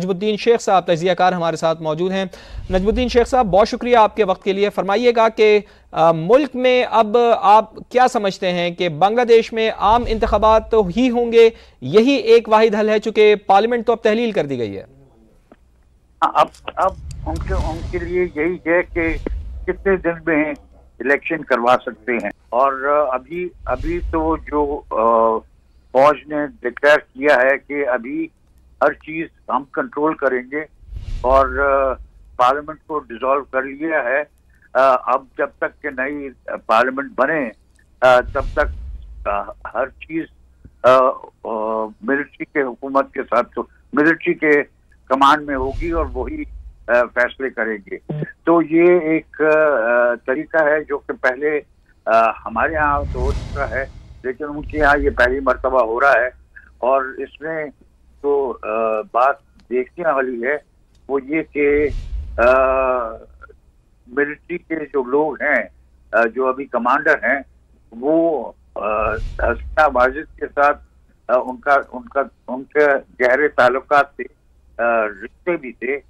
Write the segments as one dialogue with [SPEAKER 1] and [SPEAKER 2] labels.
[SPEAKER 1] नजमुद्दीन शेख साहब तजियाकार हमारे साथ मौजूद हैं। नजमुद्दीन शेख साहब, बहुत शुक्रिया आपके वक्त के लिए। फरमाइएगा कि मुल्क में अब आप क्या समझते हैं कि बांग्लादेश में आम इंतखाबात तो ही होंगे, यही एक वाहिद हल है, चूंकि पार्लियामेंट तो अब तहलील कर दी गई है।
[SPEAKER 2] अब उनके लिए यही है कि कितने दिन में इलेक्शन करवा सकते हैं। और अभी तो जो फौज ने डिक्लेयर किया है कि अभी हर चीज हम कंट्रोल करेंगे और पार्लियामेंट को डिसॉल्व कर लिया है। अब जब तक के नई पार्लियामेंट बने तब तक हर चीज मिलिट्री के हुकूमत के साथ, तो मिलिट्री के कमांड में होगी और वही फैसले करेंगे। तो ये एक तरीका है जो कि पहले हमारे यहाँ तो हो चुका है, लेकिन उनके यहाँ ये पहली मर्तबा हो रहा है। और इसमें तो बात देखने वाली है वो ये कि मिलिट्री के जो लोग हैं, जो अभी कमांडर हैं, वो हसीना वाजिद के साथ उनके गहरे ताल्लुकात थे, रिश्ते भी थे।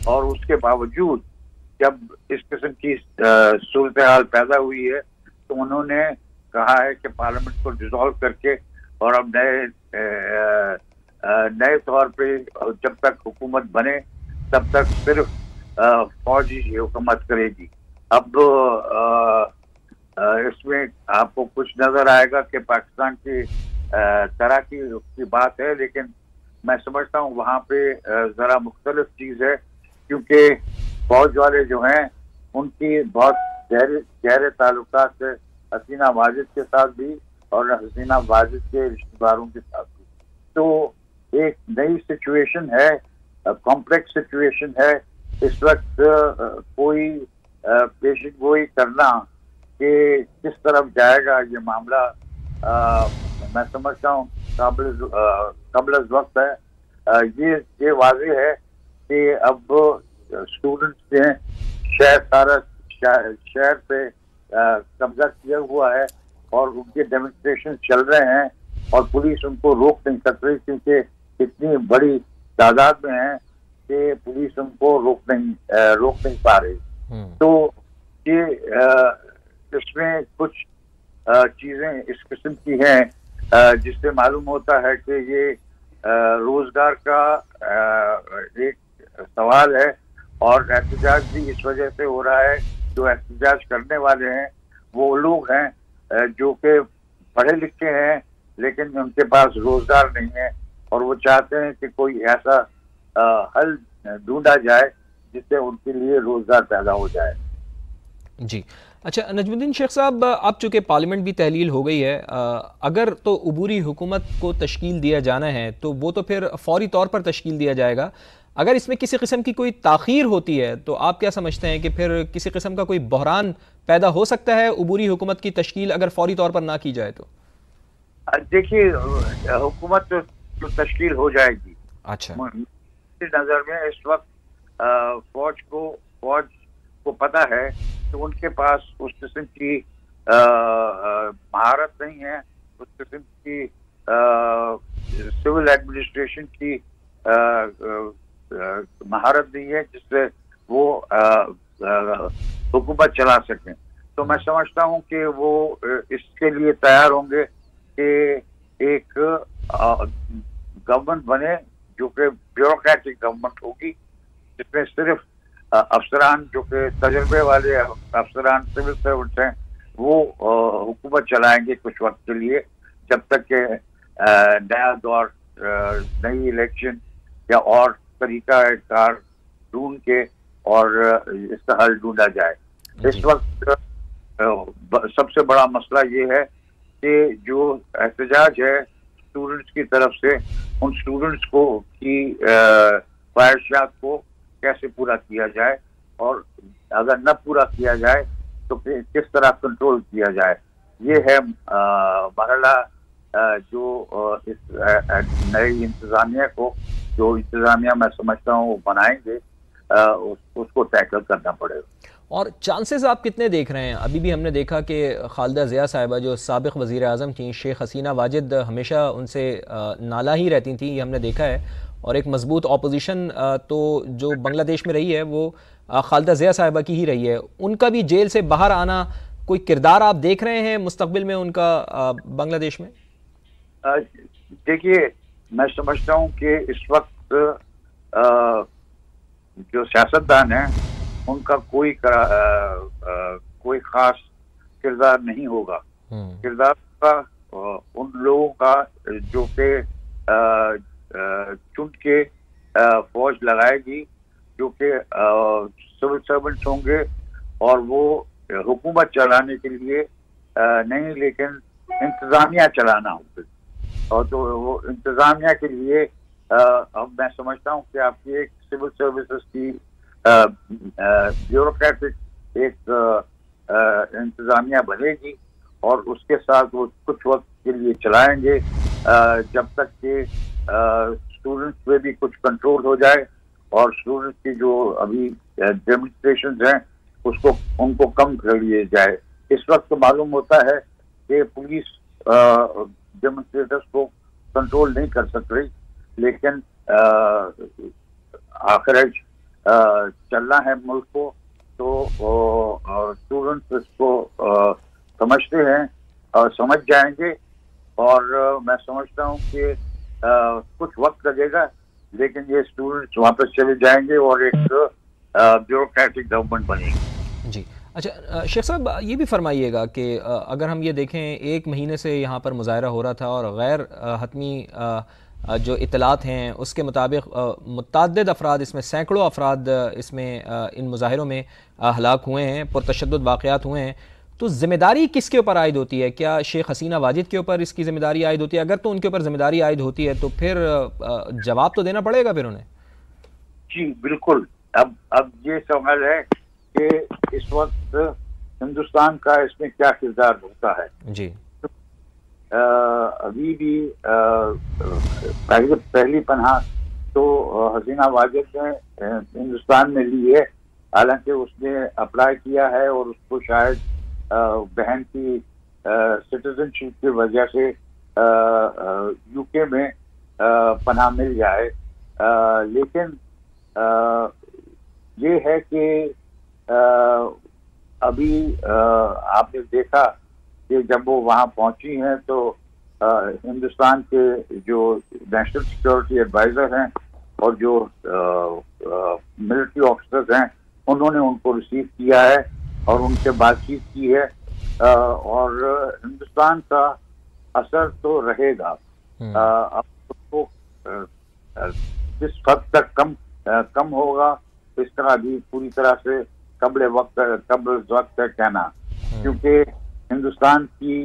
[SPEAKER 2] और उसके बावजूद जब इस किस्म की सूरत हाल पैदा हुई है तो उन्होंने कहा है कि पार्लियामेंट को डिसॉल्व करके और अब नए तौर पे जब तक हुकूमत बने तब तक सिर्फ फौज ही हुकूमत करेगी। अब इसमें आपको कुछ नजर आएगा कि पाकिस्तान की तरह की बात है, लेकिन मैं समझता हूँ वहाँ पे जरा मुख्तलिफ चीज है, क्योंकि फौज वाले जो हैं उनकी बहुत गहरे ताल्लुकात है हसीना वाजिद के साथ भी और हसीना वाजिद के रिश्तेदारों के साथ भी। तो एक नई सिचुएशन है, कॉम्प्लेक्स सिचुएशन है। इस वक्त कोई पेशन गोई करना कि किस तरफ जाएगा ये मामला, मैं समझता हूँ काबिल वक्त है। ये वाज़ेह है कि अब स्टूडेंट्स ने शहर पे कब्जा किया हुआ है और उनके डेमोन्स्ट्रेशन चल रहे हैं और पुलिस उनको रोक नहीं सक रही, क्योंकि इतनी बड़ी तादाद में है कि पुलिस उनको रोक नहीं पा रही। तो ये इसमें कुछ चीजें इस किस्म की हैं जिससे मालूम होता है कि ये रोजगार का एक सवाल है और एहतजाज भी इस वजह से हो रहा है। जो एहतजाज करने वाले हैं वो लोग हैं जो कि पढ़े लिखे हैं लेकिन उनके पास रोजगार नहीं है और वो चाहते हैं कि कोई ऐसा हल ढूंढा जाए जिससे उनके लिए रोजगार पैदा हो जाए।
[SPEAKER 1] जी अच्छा, नजमुद्दीन शेख साहब, अब चूँकि पार्लियामेंट भी तहलील हो गई है, अगर तो अबूरी हुकूमत को तश्कील दिया जाना है तो वो तो फिर फौरी तौर पर तश्कील दिया जाएगा। अगर इसमें किसी किस्म की कोई ताख़ीर होती है तो आप क्या समझते हैं कि फिर किसी किस्म का कोई बहरान पैदा हो सकता है अबूरी हुकूमत की तश्कील अगर फौरी तौर पर ना की जाए तो?
[SPEAKER 2] देखिए, हुकूमत तो तश्कील हो जाएगी।
[SPEAKER 1] अच्छा,
[SPEAKER 2] नजर में इस वक्त फौज को पता है कि उनके पास उस किस्म की महारत नहीं है, उस किस्म की सिविल एडमिनिस्ट्रेशन की महारत नहीं है जिससे वो हुकूमत चला सकें। तो मैं समझता हूँ कि वो इसके लिए तैयार होंगे कि एक गवर्नमेंट बने जो कि ब्यूरोक्रेटिक गवर्नमेंट होगी, जिसमें सिर्फ अफसरान जो कि तजर्बे वाले अफसरान सिविल सर्वेंट्स हैं वो हुकूमत चलाएंगे कुछ वक्त के लिए, जब तक के नया दौर, नई इलेक्शन या और तरीका कार ढूंढ के और इसका हल ढूंढा जाए। इस वक्त सबसे बड़ा मसला ये है कि जो एहतजाज है स्टूडेंट्स की तरफ से, उन स्टूडेंट्स को की ख्वाहिशात को कैसे पूरा किया जाए और अगर न पूरा किया जाए तो किस तरह कंट्रोल किया जाए। ये है मरहला जो इस नई इंतजामिया को, जो इंतजामिया मैं समझता हूँ बनाएंगे, उसको टैकल करना पड़ेगा।
[SPEAKER 1] और चांसेस आप कितने देख रहे हैं? अभी भी हमने देखा कि खालिदा ज़िया साहिबा जो साबिक़ वज़ीर आज़म थी, शेख हसीना वाजिद हमेशा उनसे नाला ही रहती थी, ये हमने देखा है। और एक मजबूत अपोजिशन तो जो बांग्लादेश में रही है वो खालिदा ज़िया साहिबा की ही रही है। उनका भी जेल से बाहर आना, कोई किरदार आप देख रहे हैं मुस्तकबिल में उनका बांग्लादेश में?
[SPEAKER 2] देखिए, मैं समझता हूँ कि इस वक्त जो सियासतदान हैं उनका कोई खास किरदार नहीं होगा। किरदार का उन लोगों का जो कि चुन के फौज लगाएगी, जो कि सिविल सर्वेंट्स होंगे और वो हुकूमत चलाने के लिए नहीं, लेकिन इंतजामिया चलाना होगा। और तो वो इंतजामिया के लिए अब मैं समझता हूँ कि आपकी एक सिविल सर्विसेज की ब्यूरोक्रेटिक एक इंतजामिया बनेगी और उसके साथ वो कुछ वक्त के लिए चलाएंगे जब तक कि स्टूडेंट्स पे भी कुछ कंट्रोल हो जाए और स्टूडेंट्स की जो अभी डेमोन्स्ट्रेशंस हैं उसको उनको कम कर लिए जाए। इस वक्त तो मालूम होता है कि पुलिस डेमोन्स्ट्रेटर्स को कंट्रोल नहीं कर सक रही, लेकिन आखिर चलना है मुल्क को, तो स्टूडेंट्स इसको समझते हैं और समझ जाएंगे। और मैं समझता हूँ कि कुछ वक्त लगेगा, लेकिन ये स्टूडेंट्स वापस चले जाएंगे और एक ब्यूरोक्रेटिक गवर्नमेंट बनेगी।
[SPEAKER 1] जी, अच्छा शेख साहब ये भी फरमाइएगा कि अगर हम ये देखें 1 महीने से यहाँ पर मुजाहरा हो रहा था और गैर हतमी जो इतलात हैं उसके मुताबिक मुतअद्दिद अफराद, इसमें सैकड़ों अफराद इसमें इन मुजाहिरों में हलाक हुए हैं, पुरतशद्दुद वाक़यात हुए हैं। तो ज़िम्मेदारी किसके ऊपर आयद होती है? क्या शेख हसीना वाजिद के ऊपर इसकी ज़िम्मेदारी आयद होती है? अगर तो उनके ऊपर ज़िम्मेदारी आयद होती है तो फिर जवाब तो देना पड़ेगा फिर उन्हें।
[SPEAKER 2] जी बिल्कुल। अब ये सवाल है कि इस वक्त हिंदुस्तान का इसमें क्या किरदार होता है।
[SPEAKER 1] जी,
[SPEAKER 2] अभी भी पहली पनाह तो हसीना वाजिद ने हिंदुस्तान में ली है, हालांकि उसने अप्लाई किया है और उसको शायद बहन की सिटीजनशिप की वजह से यूके में पनाह मिल जाए। लेकिन ये है कि अभी आपने देखा कि जब वो वहाँ पहुंची हैं तो हिंदुस्तान के जो नेशनल सिक्योरिटी एडवाइजर हैं और जो मिलिट्री ऑफिसर्स हैं उन्होंने उनको रिसीव किया है और उनसे बातचीत की है। और हिंदुस्तान का असर तो रहेगा। अब उसको किस हद तक कम होगा इस तरह भी पूरी तरह से कब्ल वक्त है कहना, क्योंकि हिंदुस्तान की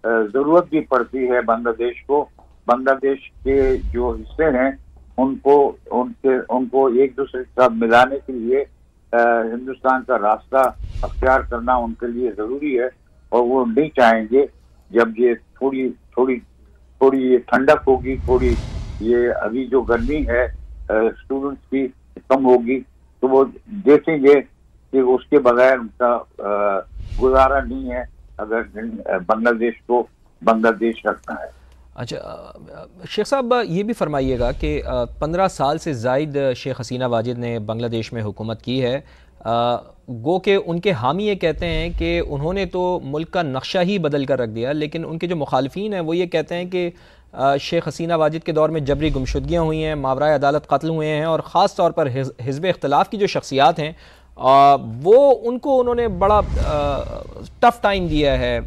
[SPEAKER 2] जरूरत भी पड़ती है बांग्लादेश को। बांग्लादेश के जो हिस्से हैं उनको एक दूसरे के साथ मिलाने के लिए हिंदुस्तान का रास्ता अख्तियार करना उनके लिए जरूरी है। और वो नहीं चाहेंगे जब ये थोड़ी ये ठंडक होगी, थोड़ी ये अभी जो गर्मी है स्टूडेंट्स की कम होगी, तो वो देखेंगे कि उसके बगैर उनका गुजारा नहीं है अगर बांग्लादेश को बांग्लादेश रखना है।
[SPEAKER 1] अच्छा शेख साहब ये भी फरमाइएगा कि 15 साल से ज़ायद शेख हसीना वाजिद ने बांग्लादेश में हुकूमत की है। गो के उनके हामी ये कहते हैं कि उन्होंने तो मुल्क का नक्शा ही बदल कर रख दिया, लेकिन उनके जो मुखालिफिन हैं वो ये कहते हैं कि शेख हसीना वाजिद के दौर में जबरी गुमशुदगियाँ हुई हैं, मावराए अदालत कत्ल हुए हैं और ख़ास तौर पर हिज़्ब इख्तिलाफ की जो शख्सियात हैं वो उनको उन्होंने बड़ा टफ टाइम दिया है।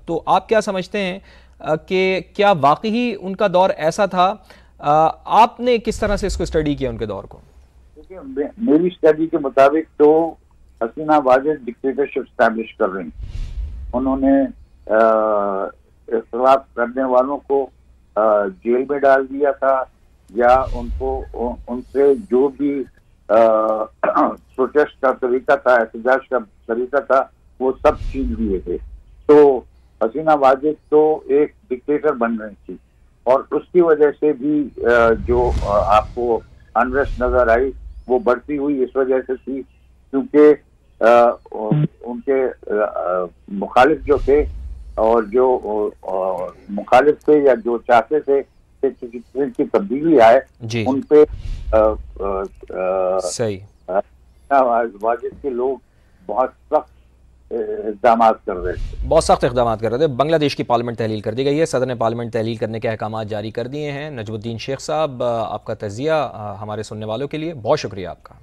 [SPEAKER 1] तो आप क्या समझते हैं कि क्या वाकई उनका दौर ऐसा था? आपने किस तरह से इसको स्टडी किया उनके दौर को?
[SPEAKER 2] देखिए, मेरी स्टडी के मुताबिक तो हसीना वाजिद डिक्टेटरशिप स्टैब्लिश कर रही। उन्होंने इख्तिलाफ करने वालों को जेल में डाल दिया था या उनसे जो भी प्रोटेस्ट का तरीका था, एहतजाज का तरीका था, वो सब छीन लिए थे। तो हसीना वाजिद तो एक डिक्टेटर बन रही थी और उसकी वजह से भी जो आपको अनरेस्ट नजर आई वो बढ़ती हुई इस वजह से थी क्योंकि उनके मुखालिफ जो थे और जो मुखालिफ थे या जो चाहते थे से किसी की तब्दीली आए
[SPEAKER 1] जी
[SPEAKER 2] उन पे
[SPEAKER 1] सही
[SPEAKER 2] वाजिब के लोग बहुत सख्त इक़दाम कर रहे थे।
[SPEAKER 1] बहुत सख्त इक़दाम कर रहे थे। बांग्लादेश की पार्लियामेंट तहलील कर दी गई है, सदर ने पार्लियामेंट तहलील करने के अहकाम जारी कर दिए हैं। नजमुद्दीन शेख साहब, आपका तज़िया हमारे सुनने वालों के लिए बहुत शुक्रिया आपका।